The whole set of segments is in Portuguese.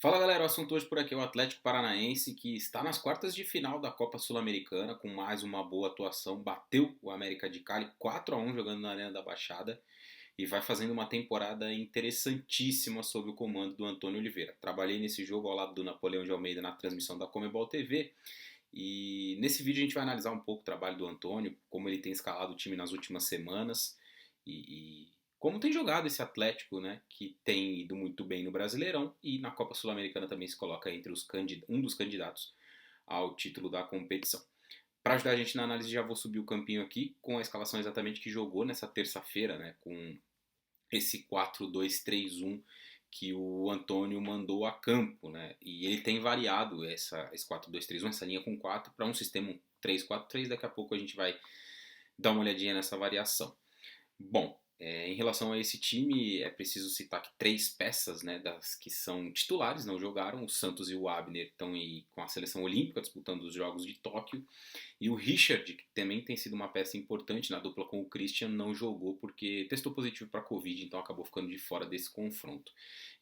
Fala galera, o assunto hoje por aqui é o Atlético Paranaense que está nas quartas de final da Copa Sul-Americana com mais uma boa atuação, bateu o América de Cali 4-1 jogando na Arena da Baixada e vai fazendo uma temporada interessantíssima sob o comando do Antônio Oliveira. Trabalhei nesse jogo ao lado do Napoleão de Almeida na transmissão da Comebol TV e nesse vídeo a gente vai analisar um pouco o trabalho do Antônio, como ele tem escalado o time nas últimas semanas e como tem jogado esse Atlético, né, que tem ido muito bem no Brasileirão e na Copa Sul-Americana também se coloca entre um dos candidatos ao título da competição. Para ajudar a gente na análise, já vou subir o campinho aqui com a escalação exatamente que jogou nessa terça-feira, né, com esse 4-2-3-1 que o Antônio mandou a campo, né? E ele tem variado esse 4-2-3-1, essa linha com 4, para um sistema 3-4-3. Daqui a pouco a gente vai dar uma olhadinha nessa variação. Bom, em relação a esse time, é preciso citar que três peças, né, das que são titulares não jogaram. O Santos e o Abner estão aí com a seleção olímpica disputando os Jogos de Tóquio. E o Richard, que também tem sido uma peça importante na dupla com o Christian, não jogou porque testou positivo para a Covid, então acabou ficando de fora desse confronto.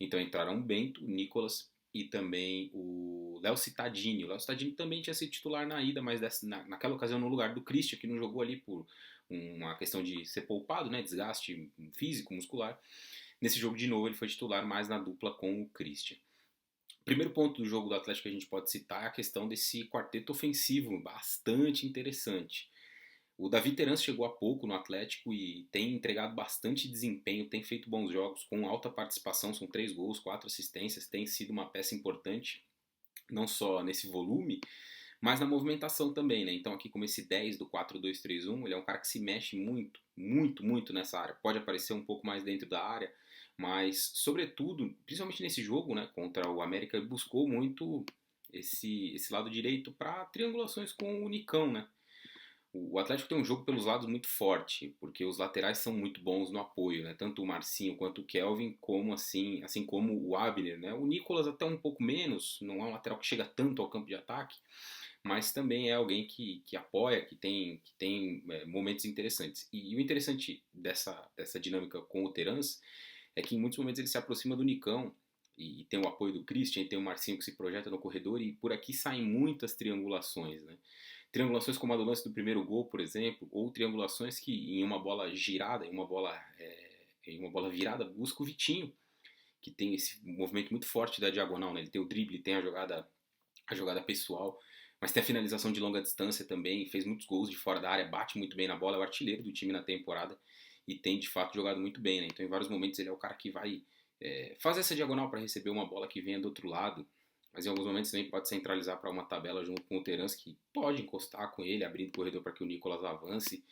Então entraram o Bento, o Nicolas e também o Léo Cittadini. O Léo Cittadini também tinha sido titular na ida, mas naquela ocasião no lugar do Christian, que não jogou ali por uma questão de ser poupado, né, desgaste físico, muscular. Nesse jogo de novo ele foi titular mais na dupla com o Christian. O primeiro ponto do jogo do Atlético que a gente pode citar é a questão desse quarteto ofensivo bastante interessante. O Davi Terans chegou há pouco no Atlético e tem entregado bastante desempenho, tem feito bons jogos, com alta participação, são 3 gols, 4 assistências, tem sido uma peça importante, não só nesse volume, mas na movimentação também, né? Então aqui como esse 10 do 4-2-3-1, ele é um cara que se mexe muito, muito, muito nessa área. Pode aparecer um pouco mais dentro da área, mas sobretudo, principalmente nesse jogo, né, contra o América, ele buscou muito esse lado direito para triangulações com o Nicão, né? O Atlético tem um jogo pelos lados muito forte, porque os laterais são muito bons no apoio, né? Tanto o Marcinho quanto o Kelvin, como assim como o Abner, né? O Nicolas até um pouco menos, não é um lateral que chega tanto ao campo de ataque, mas também é alguém que apoia, que tem momentos interessantes. E o interessante dessa dinâmica com o Terans é que em muitos momentos ele se aproxima do Nicão e tem o apoio do Christian, tem o Marcinho que se projeta no corredor e por aqui saem muitas triangulações, né? Triangulações como a do lance do primeiro gol, por exemplo, ou triangulações que em uma bola girada, em uma bola virada, busca o Vitinho, que tem esse movimento muito forte da diagonal, né? Ele tem o drible, tem a jogada pessoal, mas tem a finalização de longa distância também, fez muitos gols de fora da área, bate muito bem na bola, é o artilheiro do time na temporada e tem de fato jogado muito bem, né? Então em vários momentos ele é o cara que vai fazer essa diagonal para receber uma bola que venha do outro lado, mas em alguns momentos também pode centralizar para uma tabela junto com o Terans, que pode encostar com ele, abrindo corredor para que o Nicolas avance.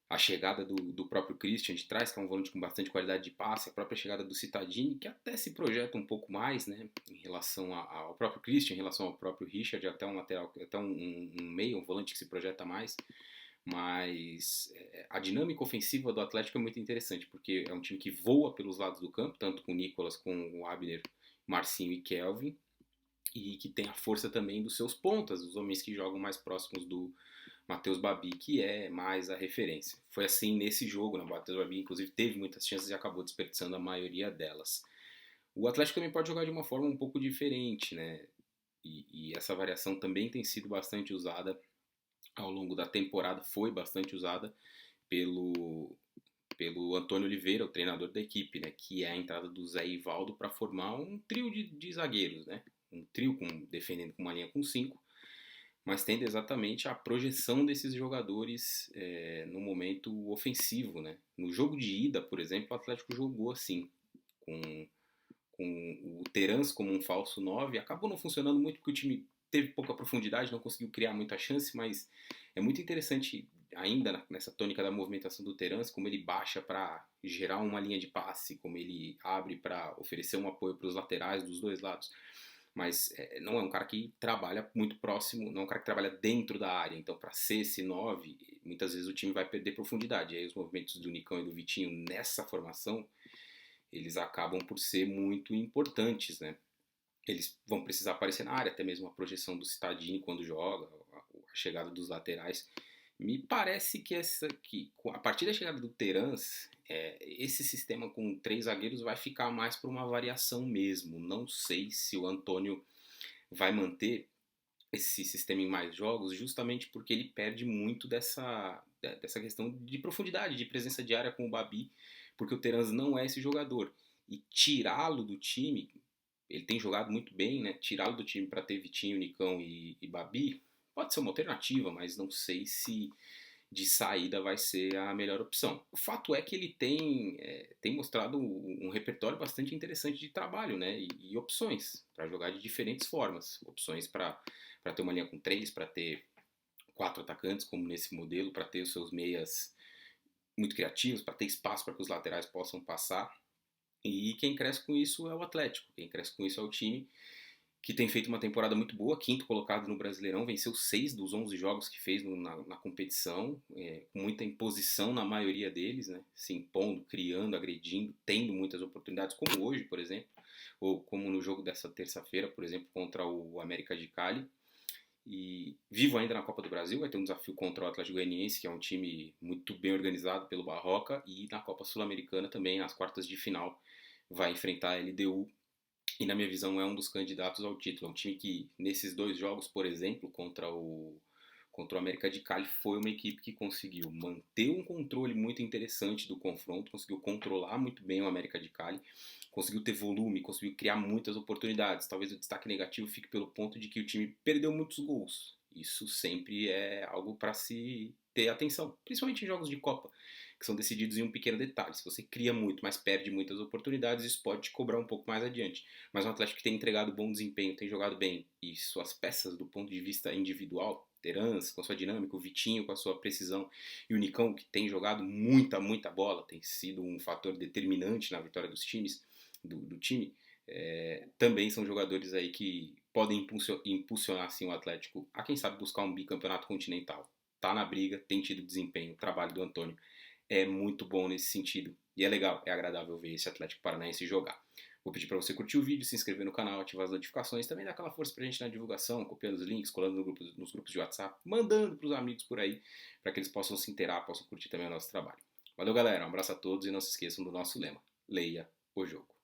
A chegada do próprio Christian de trás, que é um volante com bastante qualidade de passe, a própria chegada do Cittadini, que até se projeta um pouco mais, né, em relação ao próprio Christian, em relação ao próprio Richard, até um lateral, até um meio, um volante que se projeta mais. Mas a dinâmica ofensiva do Atlético é muito interessante, porque é um time que voa pelos lados do campo, tanto com o Nicolas, com o Abner, Marcinho e Kelvin, e que tem a força também dos seus pontas, os homens que jogam mais próximos do Matheus Babi, que é mais a referência. Foi assim nesse jogo, né? O Matheus Babi, inclusive, teve muitas chances e acabou desperdiçando a maioria delas. O Atlético também pode jogar de uma forma um pouco diferente, né? E essa variação também tem sido bastante usada ao longo da temporada, foi bastante usada pelo Antônio Oliveira, o treinador da equipe, né? Que é a entrada do Zé Ivaldo para formar um trio de zagueiros, né? Um trio defendendo com uma linha com 5, mas tendo exatamente a projeção desses jogadores no momento ofensivo, né? No jogo de ida, por exemplo, o Atlético jogou assim, com o Terans como um falso 9, acabou não funcionando muito porque o time teve pouca profundidade, não conseguiu criar muita chance, mas é muito interessante ainda nessa tônica da movimentação do Terans, como ele baixa para gerar uma linha de passe, como ele abre para oferecer um apoio para os laterais dos dois lados. Mas não é um cara que trabalha muito próximo, não é um cara que trabalha dentro da área. Então, para ser esse 9, muitas vezes o time vai perder profundidade. E aí os movimentos do Nicão e do Vitinho nessa formação, eles acabam por ser muito importantes, né? Eles vão precisar aparecer na área, até mesmo a projeção do Cittadini quando joga, a chegada dos laterais. Me parece que a partir da chegada do Terans, esse sistema com 3 zagueiros vai ficar mais para uma variação mesmo. Não sei se o Antônio vai manter esse sistema em mais jogos, justamente porque ele perde muito dessa questão de profundidade, de presença de área com o Babi, porque o Terans não é esse jogador. E tirá-lo do time, ele tem jogado muito bem, né? Tirá-lo do time para ter Vitinho, Nicão e Babi pode ser uma alternativa, mas não sei se de saída vai ser a melhor opção. O fato é que ele tem mostrado um repertório bastante interessante de trabalho, né? E opções para jogar de diferentes formas. Opções para ter uma linha com 3, para ter 4 atacantes, como nesse modelo, para ter os seus meias muito criativos, para ter espaço para que os laterais possam passar. E quem cresce com isso é o Atlético, quem cresce com isso é o time que tem feito uma temporada muito boa, quinto colocado no Brasileirão, venceu 6 dos 11 jogos que fez na competição, com muita imposição na maioria deles, né? Se impondo, criando, agredindo, tendo muitas oportunidades, como hoje, por exemplo, ou como no jogo dessa terça-feira, por exemplo, contra o América de Cali. E vivo ainda na Copa do Brasil, vai ter um desafio contra o Atlético Goianiense, que é um time muito bem organizado pelo Barroca, e na Copa Sul-Americana também, nas quartas de final, vai enfrentar a LDU, e na minha visão é um dos candidatos ao título. É um time que nesses 2 jogos, por exemplo, contra o América de Cali, foi uma equipe que conseguiu manter um controle muito interessante do confronto, conseguiu controlar muito bem o América de Cali, conseguiu ter volume, conseguiu criar muitas oportunidades. Talvez o destaque negativo fique pelo ponto de que o time perdeu muitos gols. Isso sempre é algo para se ter atenção, principalmente em jogos de Copa, que são decididos em um pequeno detalhe. Se você cria muito, mas perde muitas oportunidades, isso pode te cobrar um pouco mais adiante. Mas um Atlético que tem entregado bom desempenho, tem jogado bem, e suas peças do ponto de vista individual, Terans com a sua dinâmica, o Vitinho com a sua precisão, e o Nicão que tem jogado muita bola, tem sido um fator determinante na vitória dos times, do time, também são jogadores aí que podem impulsionar assim, o Atlético a quem sabe buscar um bicampeonato continental. Tá na briga, tem tido desempenho, o trabalho do Antônio é muito bom nesse sentido. E é legal, é agradável ver esse Atlético Paranaense jogar. Vou pedir para você curtir o vídeo, se inscrever no canal, ativar as notificações, também dar aquela força pra gente na divulgação, copiando os links, colando nos grupos de WhatsApp, mandando pros amigos por aí, para que eles possam se inteirar, possam curtir também o nosso trabalho. Valeu, galera, um abraço a todos e não se esqueçam do nosso lema: leia o jogo.